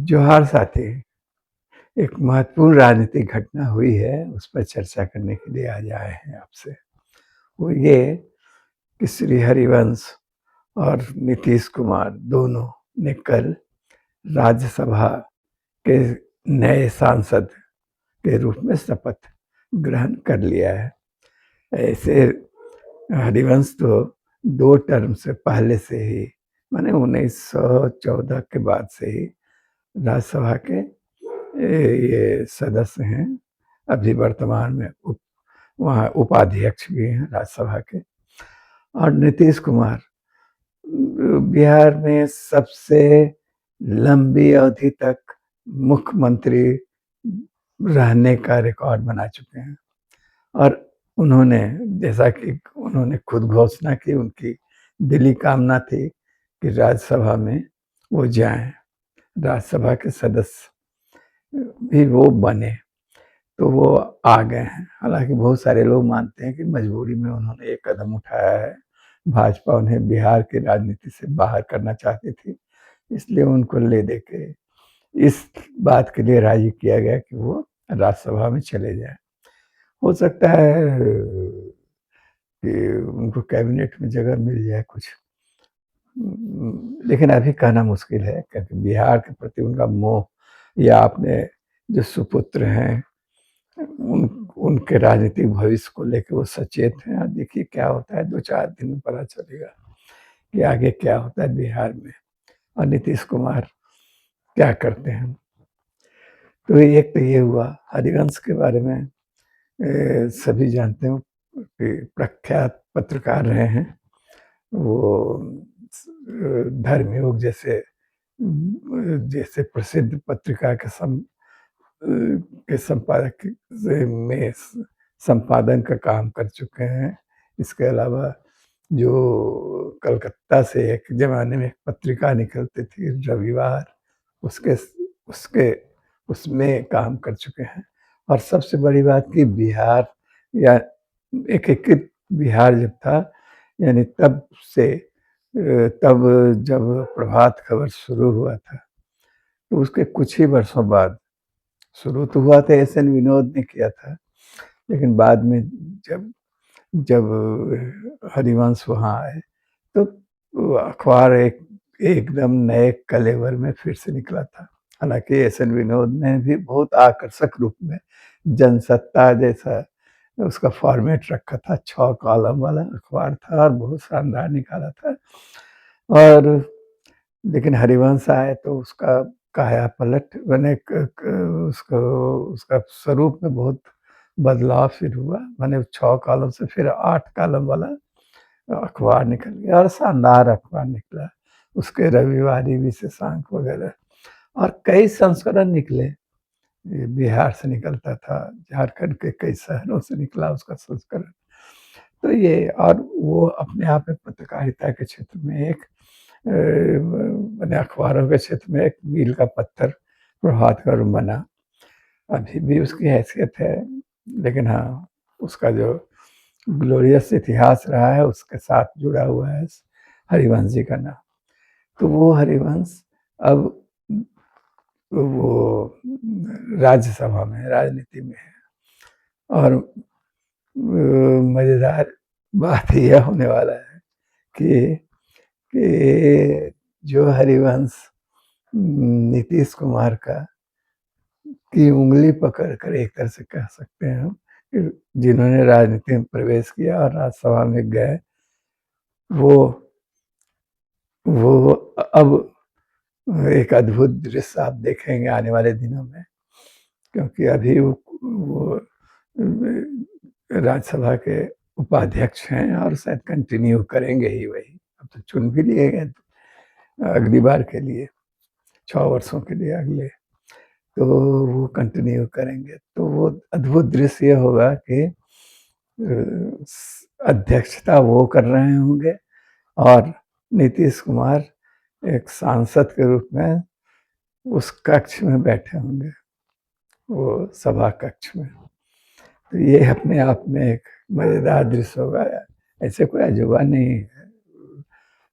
जोहार साथी, एक महत्वपूर्ण राजनीतिक घटना हुई है, उस पर चर्चा करने के लिए आज आए हैं आपसे। वो ये कि श्री हरिवंश और नीतीश कुमार दोनों ने कल राज्यसभा के नए सांसद के रूप में शपथ ग्रहण कर लिया है। ऐसे हरिवंश तो 2 टर्म से पहले से ही माने 1914 के बाद से ही राज्यसभा के ये सदस्य हैं। अभी वर्तमान में वहाँ उपाध्यक्ष भी हैं राज्यसभा के। और नीतीश कुमार बिहार में सबसे लंबी अवधि तक मुख्यमंत्री रहने का रिकॉर्ड बना चुके हैं। और उन्होंने, जैसा कि उन्होंने खुद घोषणा की, उनकी दिली कामना थी कि राज्यसभा में वो जाएं, राज्यसभा के सदस्य भी वो बने, तो वो आ गए हैं। हालांकि बहुत सारे लोग मानते हैं कि मजबूरी में उन्होंने एक कदम उठाया है। भाजपा उन्हें बिहार की राजनीति से बाहर करना चाहती थी, इसलिए उनको ले दे के इस बात के लिए राजी किया गया कि वो राज्यसभा में चले जाएं। हो सकता है कि उनको कैबिनेट में जगह मिल जाए कुछ, लेकिन अभी कहना मुश्किल है, क्योंकि बिहार के प्रति उनका मोह, या अपने जो सुपुत्र हैं उनके राजनीतिक भविष्य को लेकर वो सचेत हैं। और देखिए क्या होता है, 2-4 दिन में पता चलेगा कि आगे क्या होता है बिहार में और नीतीश कुमार क्या करते हैं। तो एक तो ये हुआ। हरिवंश के बारे में सभी जानते हो कि प्रख्यात पत्रकार रहे हैं। वो धर्मयुग जैसे प्रसिद्ध पत्रिका के संपादक में संपादन का काम कर चुके हैं। इसके अलावा जो कलकत्ता से एक ज़माने में एक पत्रिका निकलती थी रविवार, उसके उसमें काम कर चुके हैं। और सबसे बड़ी बात कि बिहार या एकीकृत बिहार जब था, यानी तब जब प्रभात खबर शुरू हुआ था, तो उसके कुछ ही वर्षों बाद, शुरू तो हुआ था एसएन विनोद ने किया था, लेकिन बाद में जब हरिवंश वहाँ आए तो अखबार एकदम नए कलेवर में फिर से निकला था। हालांकि एसएन विनोद ने भी बहुत आकर्षक रूप में जनसत्ता जैसा उसका फॉर्मेट रखा था, 6 कॉलम वाला अखबार था और बहुत शानदार निकाला था। और लेकिन हरिवंश आए तो उसका काया पलट मैंने उसका स्वरूप में बहुत बदलाव फिर हुआ। मैंने 6 कॉलम से फिर 8 कॉलम वाला अखबार निकल गया और शानदार अखबार निकला। उसके रविवारी विशेषांक वगैरह और कई संस्करण निकले। बिहार से निकलता था, झारखंड के कई शहरों से निकला उसका संस्करण। तो ये, और वो अपने आप में पत्रकारिता के क्षेत्र में एक मैंने अखबारों के क्षेत्र में एक मील का पत्थर प्रभात खबर बना। अभी भी उसकी हैसियत है, लेकिन हाँ, उसका जो ग्लोरियस इतिहास रहा है उसके साथ जुड़ा हुआ है हरिवंश जी का नाम। तो वो हरिवंश अब वो राज्यसभा में राजनीति में है। और मजेदार बात यह होने वाला है कि जो हरिवंश नीतीश कुमार की उंगली पकड़ कर, एक तरह से कह सकते हैं कि जिन्होंने राजनीति में प्रवेश किया और राज्यसभा में गए, वो अब एक अद्भुत दृश्य आप देखेंगे आने वाले दिनों में, क्योंकि अभी वो राज्यसभा के उपाध्यक्ष हैं और शायद कंटिन्यू करेंगे ही वही। अब तो चुन भी लिए गए अगली बार के लिए, 6 वर्षों के लिए अगले, तो वो कंटिन्यू करेंगे। तो वो अद्भुत दृश्य होगा कि अध्यक्षता वो कर रहे होंगे और नीतीश कुमार एक सांसद के रूप में उस कक्ष में बैठे होंगे, वो सभा कक्ष में। तो ये अपने आप में एक मजेदार दृश्य होगा। ऐसे कोई अजूबा नहीं है,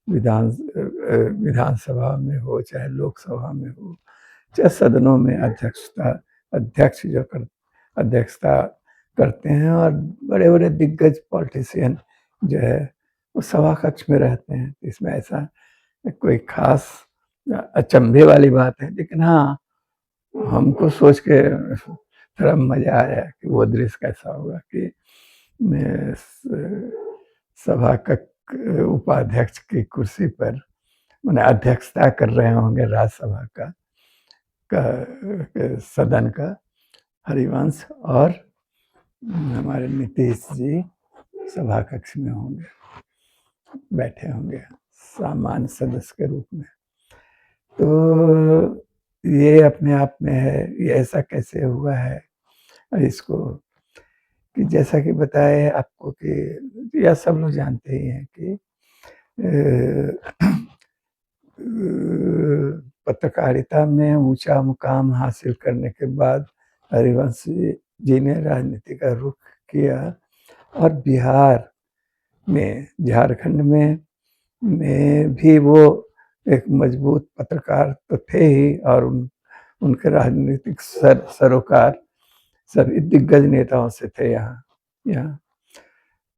विधानसभा में हो चाहे लोकसभा में हो, सदनों में अध्यक्ष अध्यक्षता करते हैं, और बड़े-बड़े दिग्गज पॉलिटिशियन जो है वो सभा कक्ष में रहते हैं। इसमें ऐसा कोई खास अचंभे वाली बात है, लेकिन हाँ, हमको सोच के थोड़ा मजा आया कि वो दृश्य कैसा होगा कि सभा कक्ष उपाध्यक्ष की कुर्सी पर माने अध्यक्षता कर रहे होंगे राज्यसभा का सदन का हरिवंश, और हमारे नीतीश जी सभा कक्ष में होंगे, बैठे होंगे सामान्य सदस्य के रूप में। तो ये अपने आप में है, ये ऐसा कैसे हुआ है इसको, कि जैसा कि बताए आपको कि यह सब लोग जानते ही हैं कि पत्रकारिता में ऊंचा मुकाम हासिल करने के बाद हरिवंश जी ने राजनीति का रुख किया, और बिहार में, झारखंड में भी वो एक मजबूत पत्रकार तो थे ही, और उनके राजनीतिक सरोकार सभी दिग्गज नेताओं से थे यहाँ।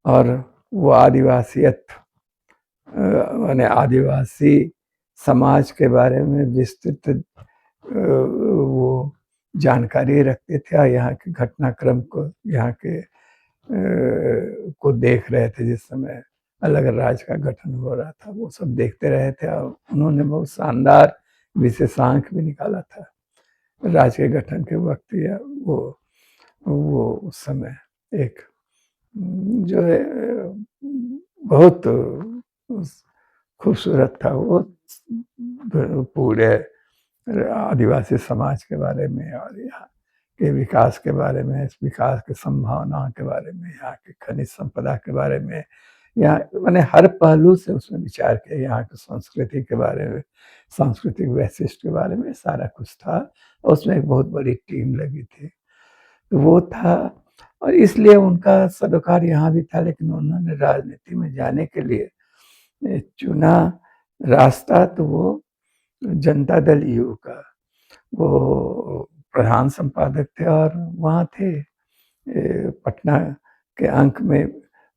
और वो आदिवासियत माने आदिवासी समाज के बारे में विस्तृत वो जानकारी रखते थे, और यहाँ के घटनाक्रम को, यहाँ के को देख रहे थे। जिस समय अलग राज्य का गठन हो रहा था वो सब देखते रहे थे, और उन्होंने बहुत शानदार विशेषांक भी निकाला था राज्य के गठन के वक्त। या वो उस समय एक जो है बहुत खूबसूरत था, वो पूरे आदिवासी समाज के बारे में और यहाँ के विकास के बारे में, इस विकास की संभावनाओं के बारे में, यहाँ की खनिज संपदा के बारे में, यहाँ मैंने हर पहलू से उसमें विचार किया। यहाँ की संस्कृति के बारे में, सांस्कृतिक वैशिष्ट के बारे में सारा कुछ था, और उसमें एक बहुत बड़ी टीम लगी थी। तो वो था, और इसलिए उनका सरोकार यहाँ भी था, लेकिन उन्होंने राजनीति में जाने के लिए चुना रास्ता तो वो जनता दल यू का। वो प्रधान संपादक थे, और वहाँ थे पटना के अंक में,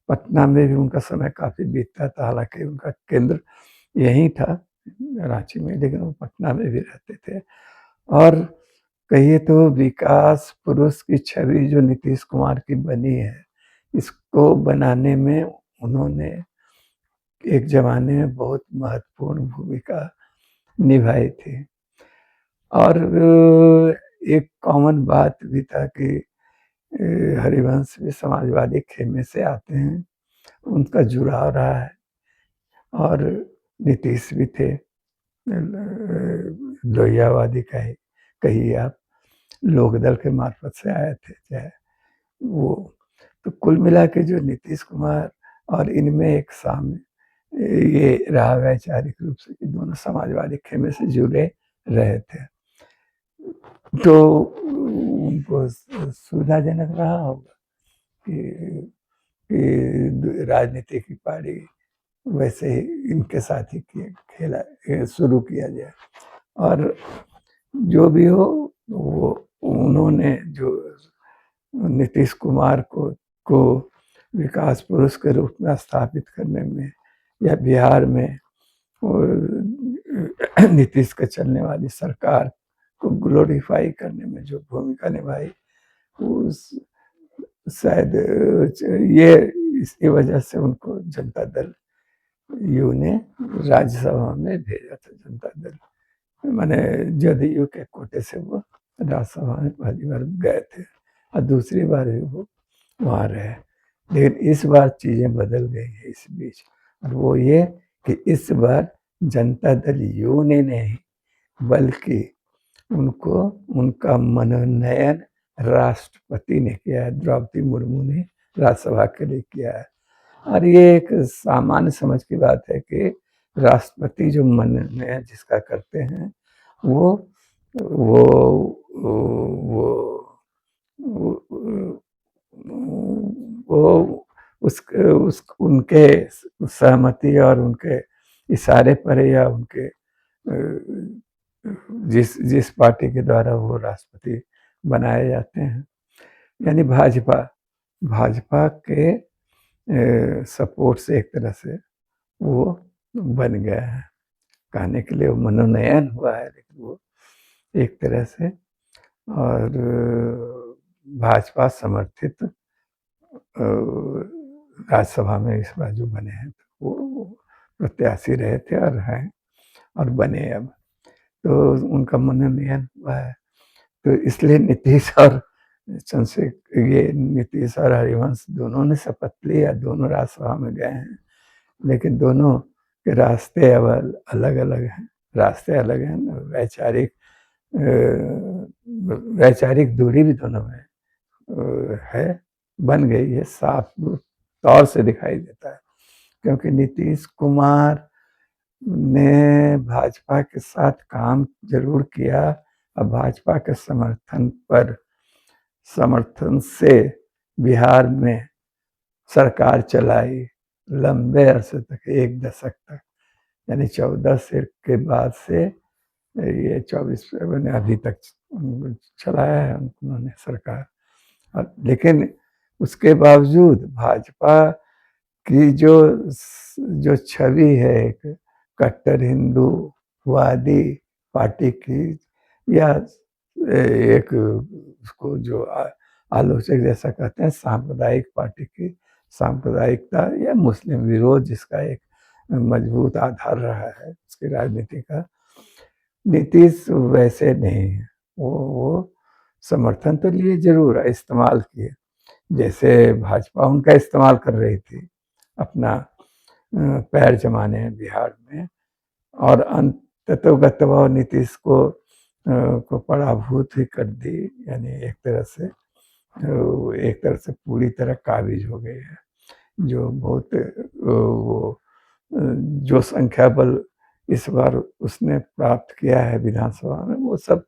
पटना में भी उनका समय काफ़ी बीतता था, हालांकि उनका केंद्र यहीं था रांची में, लेकिन वो पटना में भी रहते थे। और कहिए तो विकास पुरुष की छवि जो नीतीश कुमार की बनी है, इसको बनाने में उन्होंने एक ज़माने में बहुत महत्वपूर्ण भूमिका निभाई थी। और एक कॉमन बात भी था कि हरिवंश भी समाजवादी खेमे से आते हैं, उनका जुड़ाव रहा है, और नीतीश भी थे लोहियावादी कहिए आप, लोकदल के मार्फत से आए थे चाहे वो। तो कुल मिला के जो नीतीश कुमार और इनमें एक सामने ये रहा वैचारिक रूप से कि दोनों समाजवादी खेमे से जुड़े रहे थे, तो उनको सुविधाजनक रहा होगा कि राजनीति की पारी वैसे ही इनके साथ ही खेला शुरू किया जाए। और जो भी हो, वो उन्होंने जो नीतीश कुमार को विकास पुरुष के रूप में स्थापित करने में, या बिहार में नीतीश के चलने वाली सरकार को ग्लोरीफाई करने में जो भूमिका निभाई, उस शायद ये इसकी वजह से उनको जनता दल यू ने राज्यसभा में भेजा था। जनता दल माने जदयू के कोटे से वो राज्यसभा में पहली बार गए थे, और दूसरी बार भी वो वहाँ रहे। लेकिन इस बार चीज़ें बदल गई हैं इस बीच, और वो ये कि इस बार जनता दल यू ने नहीं, बल्कि उनको उनका मनोनयन राष्ट्रपति ने किया है, द्रौपदी मुर्मू ने राज्यसभा के लिए किया है। और ये एक सामान्य समझ की बात है कि राष्ट्रपति जो मनोनयन जिसका करते हैं, वो वो वो वो उस उनके सहमति और उनके इशारे पर, या उनके जिस जिस पार्टी के द्वारा वो राष्ट्रपति बनाए जाते हैं, यानी भाजपा भाजपा के सपोर्ट से एक तरह से वो बन गया है। कहने के लिए वो मनोनयन हुआ है, लेकिन वो एक तरह से और भाजपा समर्थित राज्यसभा में इस बार जो बने हैं, तो वो प्रत्याशी रहे थे और हैं और बने अब। तो उनका मनोनयन हुआ है, तो इसलिए नीतीश और ये नीतीश और हरिवंश दोनों ने शपथ ली है, दोनों राज्यसभा में गए हैं, लेकिन दोनों के रास्ते अब अलग-अलग हैं। रास्ते अलग हैं ना, वैचारिक दूरी भी दोनों में है, बन गई है, साफ तौर से दिखाई देता है, क्योंकि नीतीश कुमार ने भाजपा के साथ काम जरूर किया और भाजपा के समर्थन से बिहार में सरकार चलाई लंबे अरसे तक, 1 दशक तक, यानी 14 से के बाद से ये 24 मैंने अभी तक चलाया है उन्होंने सरकार। लेकिन उसके बावजूद भाजपा की जो छवि है एक कट्टर हिंदूवादी पार्टी की, या एक उसको जो आलोचक जैसा कहते हैं सांप्रदायिक पार्टी की, सांप्रदायिकता या मुस्लिम विरोध जिसका एक मजबूत आधार रहा है उसकी राजनीति का, नीतीश वैसे नहीं है। वो समर्थन तो लिए जरूर, इस्तेमाल किए, जैसे भाजपा उनका इस्तेमाल कर रही थी अपना पैर जमाने बिहार में, और अंततोगत्वा नीतीश को पराभूत ही कर दी, यानी एक तरह से पूरी तरह काबिज हो गई है। जो बहुत वो जो संख्या बल इस बार उसने प्राप्त किया है विधानसभा में, वो सब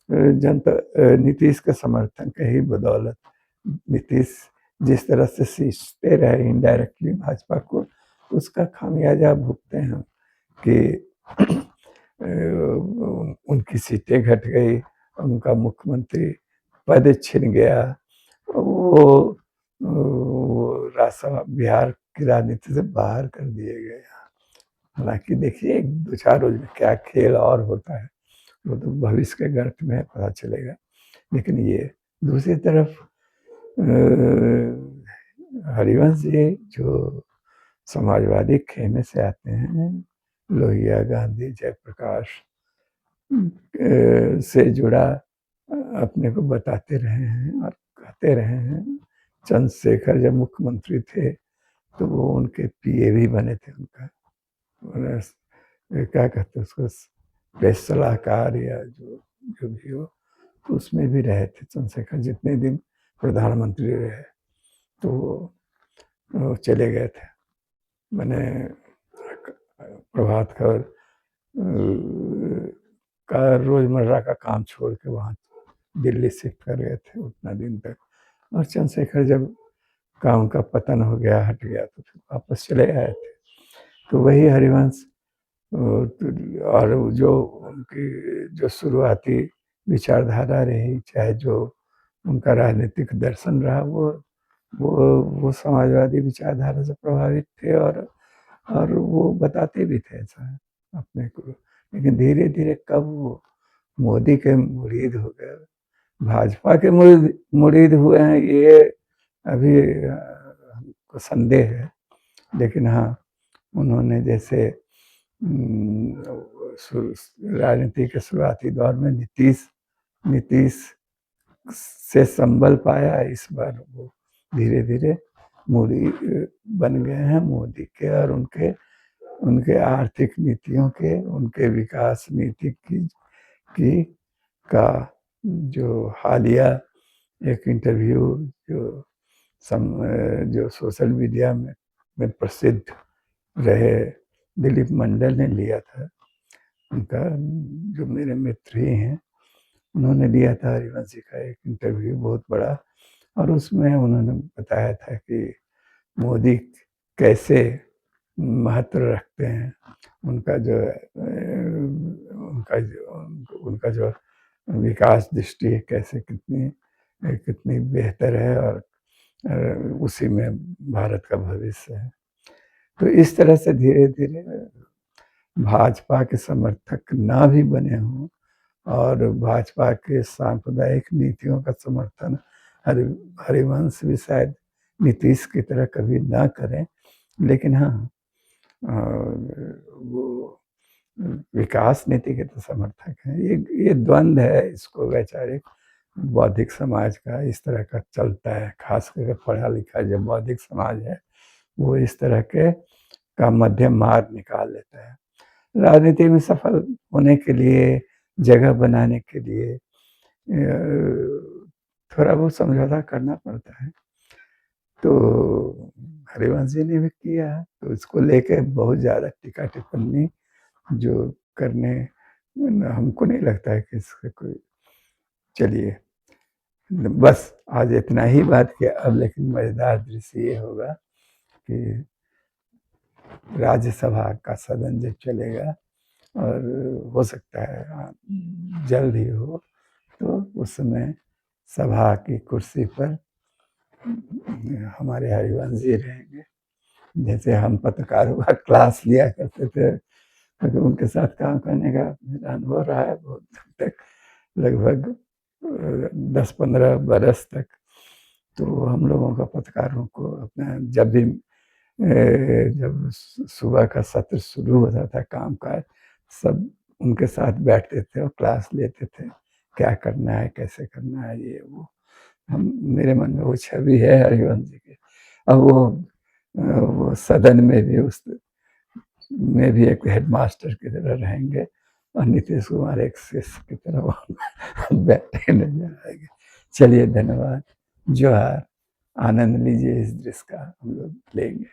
जनता नीतीश के समर्थन के ही बदौलत। नीतीश जिस तरह से सींचते रहे इनडायरेक्टली भाजपा को, उसका खामियाजा भुगते हैं कि उनकी सीटें घट गई, उनका मुख्यमंत्री पद छिन गया, वो राज्यसभा बिहार की राजनीति से बाहर कर दिए गए। हालांकि देखिए 2-4 रोज में क्या खेल और होता है, वो तो भविष्य के गर्त में पता चलेगा। लेकिन ये दूसरी तरफ हरिवंश जी जो समाजवादी खेमे से आते हैं, लोहिया गांधी जयप्रकाश से जुड़ा अपने को बताते रहे हैं और कहते रहे हैं। चंद्रशेखर जब मुख्यमंत्री थे तो वो उनके पीए भी बने थे, उनका क्या कहते हैं उसको, प्रेस सलाहकार या जो भी हो, तो उसमें भी रहे थे चंद्रशेखर जितने दिन प्रधानमंत्री रहे। तो वो चले गए थे, मैंने प्रभात खबर का रोजमर्रा का काम छोड़ के वहाँ दिल्ली शिफ्ट कर गए थे उतना दिन तक, और चंद्रशेखर जब काम का पतन हो गया, हट गया, तो फिर वापस चले आए थे। तो वही हरिवंश और जो उनकी जो शुरुआती विचारधारा रही, चाहे जो उनका राजनीतिक दर्शन रहा, वो समाजवादी विचारधारा से प्रभावित थे और वो बताते भी थे ऐसा अपने को। लेकिन धीरे धीरे कब वो मोदी के मुरीद हो गए, भाजपा के मुरीद हुए हैं, ये अभी हमको संदेह है। लेकिन हाँ, उन्होंने जैसे राजनीति के शुरुआती दौर में नीतीश से संबल पाया, इस बार वो धीरे धीरे मोदी बन गए हैं, मोदी के और उनके आर्थिक नीतियों के, उनके विकास नीति की का जो हालिया एक इंटरव्यू जो सोशल मीडिया में प्रसिद्ध रहे दिलीप मंडल ने लिया था, उनका जो मेरे मित्र ही हैं, उन्होंने लिया था हरिवंश जी का एक इंटरव्यू बहुत बड़ा, और उसमें उन्होंने बताया था कि मोदी कैसे महत्व रखते हैं। उनका जो उनका जो विकास दृष्टि कैसे कितनी बेहतर है, और उसी में भारत का भविष्य है। तो इस तरह से धीरे-धीरे भाजपा के समर्थक ना भी बने हों, और भाजपा के सांप्रदायिक नीतियों का समर्थन हरि हरिवंश भी शायद नीतीश की तरह कभी ना करें, लेकिन हाँ, वो विकास नीति के तो समर्थक हैं। ये द्वंद है, इसको वैचारिक बौद्धिक समाज का इस तरह का चलता है, खास करके पढ़ा लिखा जो बौद्धिक समाज है, वो इस तरह के का मध्यम मार्ग निकाल लेता है। राजनीति में सफल होने के लिए, जगह बनाने के लिए थोड़ा बहुत समझौता करना पड़ता है। तो हरिवंश जी ने भी किया है, तो इसको लेके बहुत ज़्यादा टीका-टिप्पणी जो करने हमको नहीं लगता है कि इससे कोई, चलिए बस आज इतना ही बात किया। अब लेकिन मज़ेदार दृश्य ये होगा कि राज्यसभा का सदन जब चलेगा, और हो सकता है जल्द ही हो, तो उस समय सभा की कुर्सी पर हमारे हरिवंश जी रहेंगे। जैसे हम पत्रकारों का क्लास लिया करते थे, क्योंकि उनके साथ काम करने का मेरा अनुभव रहा है बहुत तक, लगभग 10-15 बरस तक। तो हम लोगों का पत्रकारों को अपना जब सुबह का सत्र शुरू होता था काम का, सब उनके साथ बैठते थे और क्लास लेते थे, क्या करना है, कैसे करना है, ये वो। हम मेरे मन में वो छवि है हरिवंश जी की। अब वो सदन में भी एक हेडमास्टर की तरह रहेंगे, और नीतीश कुमार एक शिष्य की तरह बैठे नजर आएंगे। चलिए धन्यवाद, जोहार, आनंद लीजिए इस दृश्य का, हम लोग लेंगे।